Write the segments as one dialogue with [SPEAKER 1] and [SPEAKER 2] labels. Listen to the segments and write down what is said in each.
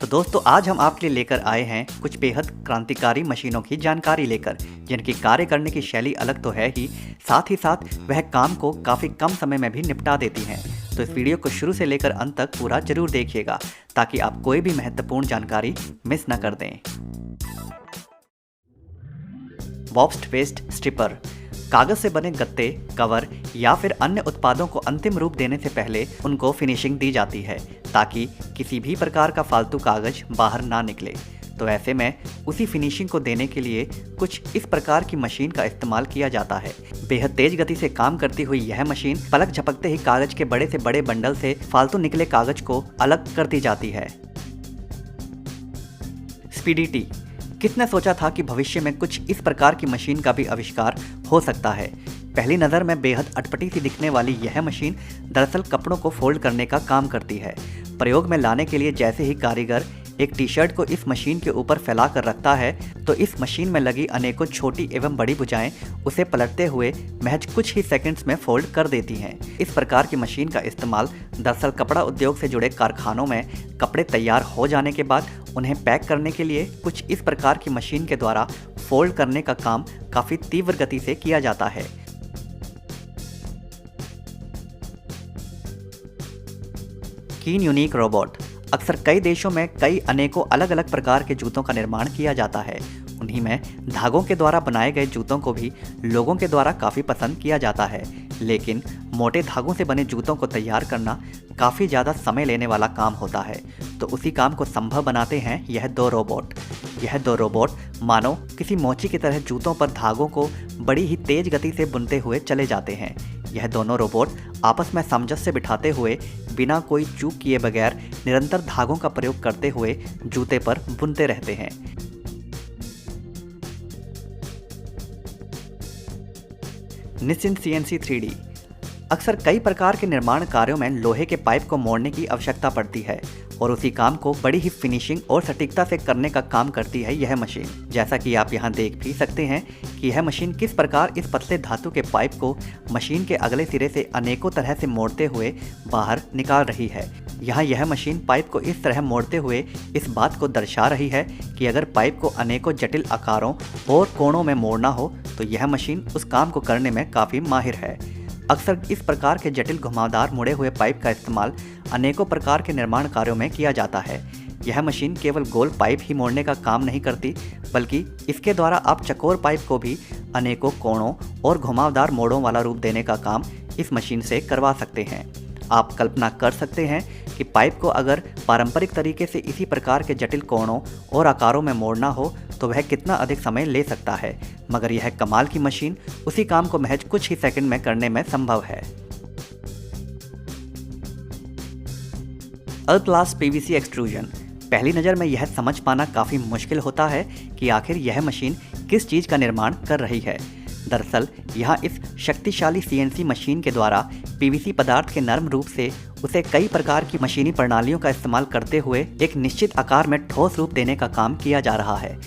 [SPEAKER 1] तो दोस्तों आज हम आपके लिए लेकर आए हैं कुछ बेहद क्रांतिकारी मशीनों की जानकारी लेकर, जिनकी कार्य करने की शैली अलग तो है ही, साथ ही साथ वह काम को काफ़ी कम समय में भी निपटा देती हैं। तो इस वीडियो को शुरू से लेकर अंत तक पूरा जरूर देखिएगा ताकि आप कोई भी महत्वपूर्ण जानकारी मिस न कर दें। बॉब्स पेस्ट स्ट्रिपर कागज से बने गत्ते, कवर या फिर अन्य उत्पादों को अंतिम रूप देने से पहले उनको फिनिशिंग दी जाती है ताकि किसी भी प्रकार का फालतू कागज बाहर ना निकले। तो ऐसे में उसी फिनिशिंग को देने के लिए कुछ इस प्रकार की मशीन का इस्तेमाल किया जाता है। बेहद तेज गति से काम करती हुई यह मशीन पलक झपकते ही कागज के बड़े से बड़े बंडल से फालतू निकले कागज को अलग कर दी जाती है। स्पीडी टी किसने सोचा था कि भविष्य में कुछ इस प्रकार की मशीन का भी आविष्कार हो सकता है। पहली नज़र में बेहद अटपटी सी दिखने वाली यह मशीन दरअसल कपड़ों को फोल्ड करने का काम करती है। प्रयोग में लाने के लिए जैसे ही कारीगर एक टी शर्ट को इस मशीन के ऊपर फैला कर रखता है तो इस मशीन में लगी अनेकों छोटी एवं बड़ी भुजाएं उसे पलटते हुए महज कुछ ही सेकंड्स में फोल्ड कर देती हैं। इस प्रकार की मशीन का इस्तेमाल दरअसल कपड़ा उद्योग से जुड़े कारखानों में कपड़े तैयार हो जाने के बाद उन्हें पैक करने के लिए कुछ इस प्रकार की मशीन के द्वारा फोल्ड करने का काम काफ़ी तीव्र गति से किया जाता है। कीन यूनिक रोबोट अक्सर कई देशों में कई अनेकों अलग अलग प्रकार के जूतों का निर्माण किया जाता है। उन्हीं में धागों के द्वारा बनाए गए जूतों को भी लोगों के द्वारा काफ़ी पसंद किया जाता है, लेकिन मोटे धागों से बने जूतों को तैयार करना काफ़ी ज़्यादा समय लेने वाला काम होता है। तो उसी काम को संभव बनाते हैं यह दो रोबोट मानो किसी मोची की तरह जूतों पर धागों को बड़ी ही तेज गति से बुनते हुए चले जाते हैं। यह दोनों रोबोट आपस में सामंजस्य बिठाते हुए बिना कोई चूक किए बगैर निरंतर धागों का प्रयोग करते हुए जूते पर बुनते रहते हैं। निसिन CNC 3D अक्सर कई प्रकार के निर्माण कार्यों में लोहे के पाइप को मोड़ने की आवश्यकता पड़ती है और उसी काम को बड़ी ही फिनिशिंग और सटीकता से करने का काम करती है यह मशीन। जैसा कि आप यहाँ देख भी सकते हैं कि यह मशीन किस प्रकार इस पतले धातु के पाइप को मशीन के अगले सिरे से अनेकों तरह से मोड़ते हुए बाहर निकाल रही है। यहाँ यह मशीन पाइप को इस तरह मोड़ते हुए इस बात को दर्शा रही है कि अगर पाइप को अनेकों जटिल आकारों और कोणों में मोड़ना हो तो यह मशीन उस काम को करने में काफ़ी माहिर है। अक्सर इस प्रकार के जटिल घुमावदार मुड़े हुए पाइप का इस्तेमाल अनेकों प्रकार के निर्माण कार्यों में किया जाता है। यह मशीन केवल गोल पाइप ही मोड़ने का काम नहीं करती, बल्कि इसके द्वारा आप चकोर पाइप को भी अनेकों कोणों और घुमावदार मोड़ों वाला रूप देने का काम इस मशीन से करवा सकते हैं। आप कल्पना कर सकते हैं कि पाइप को अगर पारंपरिक तरीके से इसी प्रकार के जटिल कोणों और आकारों में मोड़ना हो तो वह कितना अधिक समय ले सकता है, मगर यह कमाल की मशीन उसी काम को महज कुछ ही सेकंड में करने में संभव है। अल्प-क्लास PVC एक्सट्रूजन पहली नज़र में यह समझ पाना काफ़ी मुश्किल होता है कि आखिर यह मशीन किस चीज़ का निर्माण कर रही है। दरअसल यहाँ इस शक्तिशाली CNC मशीन के द्वारा PVC पदार्थ के नरम रूप से उसे कई प्रकार की मशीनी प्रणालियों का इस्तेमाल करते हुए एक निश्चित आकार में ठोस रूप देने का काम किया जा रहा है।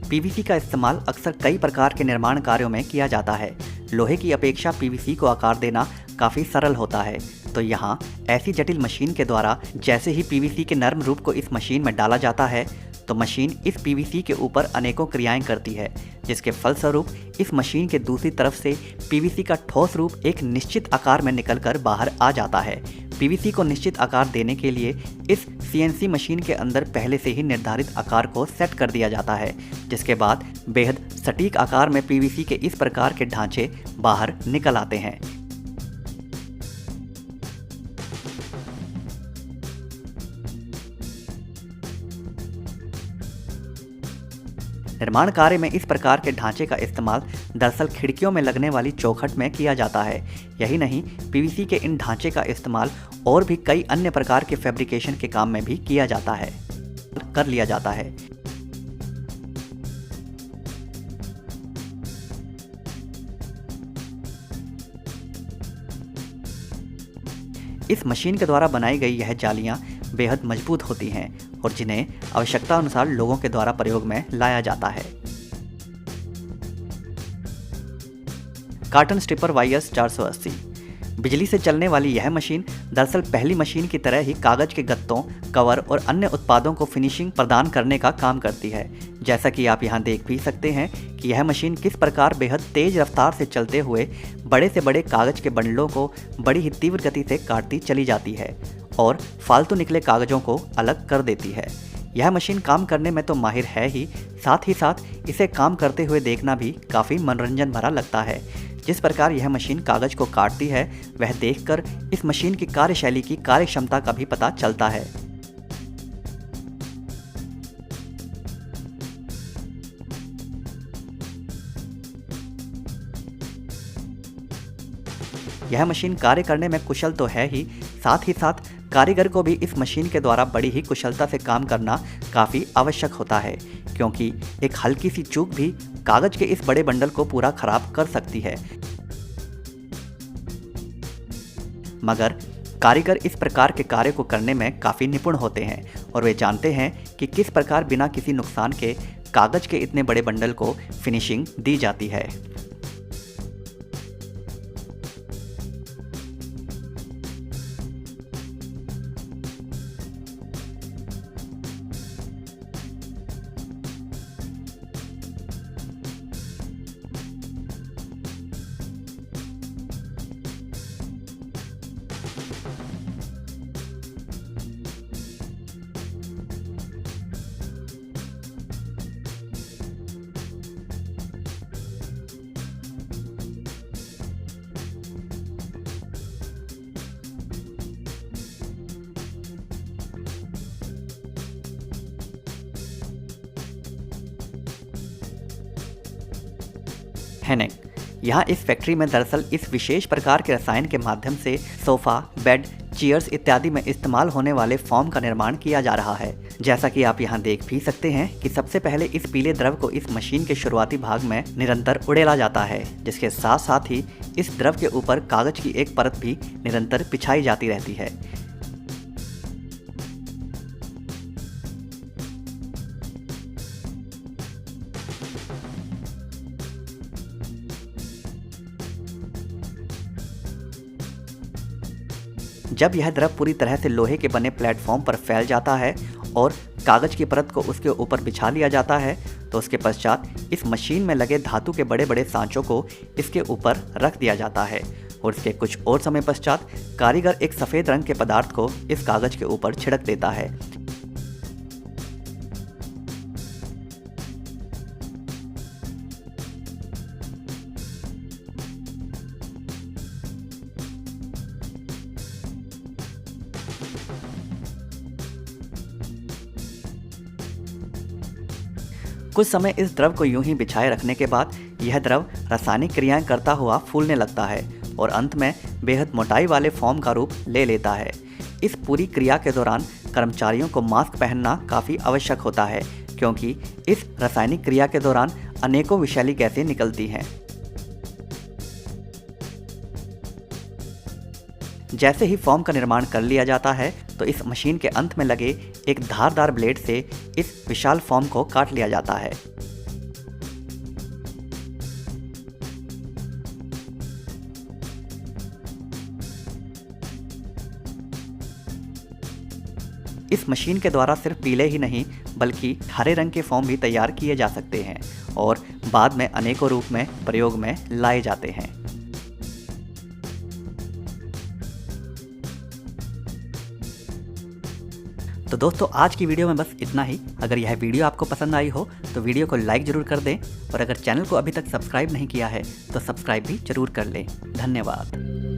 [SPEAKER 1] PVC का इस्तेमाल अक्सर कई प्रकार के निर्माण कार्यों में किया जाता है। लोहे की अपेक्षा PVC को आकार देना काफ़ी सरल होता है। तो यहाँ ऐसी जटिल मशीन के द्वारा जैसे ही PVC के नरम रूप को इस मशीन में डाला जाता है तो मशीन इस PVC के ऊपर अनेकों क्रियाएं करती है, जिसके फलस्वरूप इस मशीन के दूसरी तरफ से PVC का ठोस रूप एक निश्चित आकार में निकलकर बाहर आ जाता है। PVC को निश्चित आकार देने के लिए इस CNC मशीन के अंदर पहले से ही निर्धारित आकार को सेट कर दिया जाता है, जिसके बाद बेहद सटीक आकार में PVC के इस प्रकार के ढांचे बाहर निकल आते हैं। निर्माण कार्य में इस प्रकार के ढांचे का इस्तेमाल दरअसल खिड़कियों में लगने वाली चौखट में किया जाता है। यही नहीं, PVC के इन ढांचे का इस्तेमाल और भी कई अन्य प्रकार के फैब्रिकेशन के काम में भी किया जाता है, कर लिया जाता है। इस मशीन के द्वारा बनाई गई यह जालियां बेहद मजबूत होती हैं और जिन्हें आवश्यकता अनुसार लोगों के द्वारा प्रयोग में लाया जाता है। कार्टन स्ट्रिपर YS 480 बिजली से चलने वाली यह मशीन दरअसल पहली मशीन की तरह ही कागज के गत्तों, कवर और अन्य उत्पादों को फिनिशिंग प्रदान करने का काम करती है। जैसा कि आप यहाँ देख भी सकते हैं कि यह मशीन किस प्रकार बेहद तेज रफ्तार से चलते हुए बड़े से बड़े कागज के बंडलों को बड़ी ही तीव्र गति से काटती चली जाती है और फालतू निकले कागजों को अलग कर देती है। यह मशीन काम करने में तो माहिर है ही, साथ ही साथ इसे काम करते हुए देखना भी काफ़ी मनोरंजन भरा लगता है। जिस प्रकार यह मशीन कागज को काटती है वह देखकर इस मशीन की कार्यशैली की कार्यक्षमता का भी पता चलता है। यह मशीन कार्य करने में कुशल तो है ही, साथ ही साथ कारीगर को भी इस मशीन के द्वारा बड़ी ही कुशलता से काम करना काफ़ी आवश्यक होता है, क्योंकि एक हल्की सी चूक भी कागज के इस बड़े बंडल को पूरा खराब कर सकती है। मगर कारीगर इस प्रकार के कार्य को करने में काफ़ी निपुण होते हैं और वे जानते हैं कि किस प्रकार बिना किसी नुकसान के कागज के इतने बड़े बंडल को फिनिशिंग दी जाती है। हेनेक यहाँ इस फैक्ट्री में दरअसल इस विशेष प्रकार के रसायन के माध्यम से सोफ़ा, बेड, चेयर्स इत्यादि में इस्तेमाल होने वाले फोम का निर्माण किया जा रहा है। जैसा कि आप यहाँ देख भी सकते हैं कि सबसे पहले इस पीले द्रव को इस मशीन के शुरुआती भाग में निरंतर उड़ेला जाता है, जिसके साथ साथ ही इस द्रव के ऊपर कागज की एक परत भी निरंतर बिछाई जाती रहती है। जब यह द्रव पूरी तरह से लोहे के बने प्लेटफॉर्म पर फैल जाता है और कागज की परत को उसके ऊपर बिछा लिया जाता है, तो उसके पश्चात इस मशीन में लगे धातु के बड़े बड़े सांचों को इसके ऊपर रख दिया जाता है और इसके कुछ और समय पश्चात कारीगर एक सफ़ेद रंग के पदार्थ को इस कागज के ऊपर छिड़क देता है। कुछ समय इस द्रव को यूं ही बिछाए रखने के बाद यह द्रव रासायनिक क्रियाएं करता हुआ फूलने लगता है और अंत में बेहद मोटाई वाले फोम का रूप ले लेता है। इस पूरी क्रिया के दौरान कर्मचारियों को मास्क पहनना काफ़ी आवश्यक होता है, क्योंकि इस रासायनिक क्रिया के दौरान अनेकों विषैली गैसें निकलती हैं। जैसे ही फोम का निर्माण कर लिया जाता है तो इस मशीन के अंत में लगे एक धारदार ब्लेड से इस विशाल फोम को काट लिया जाता है। इस मशीन के द्वारा सिर्फ पीले ही नहीं बल्कि हरे रंग के फोम भी तैयार किए जा सकते हैं और बाद में अनेकों रूप में प्रयोग में लाए जाते हैं। तो दोस्तों आज की वीडियो में बस इतना ही। अगर यह वीडियो आपको पसंद आई हो तो वीडियो को लाइक ज़रूर कर दें और अगर चैनल को अभी तक सब्सक्राइब नहीं किया है तो सब्सक्राइब भी ज़रूर कर लें। धन्यवाद।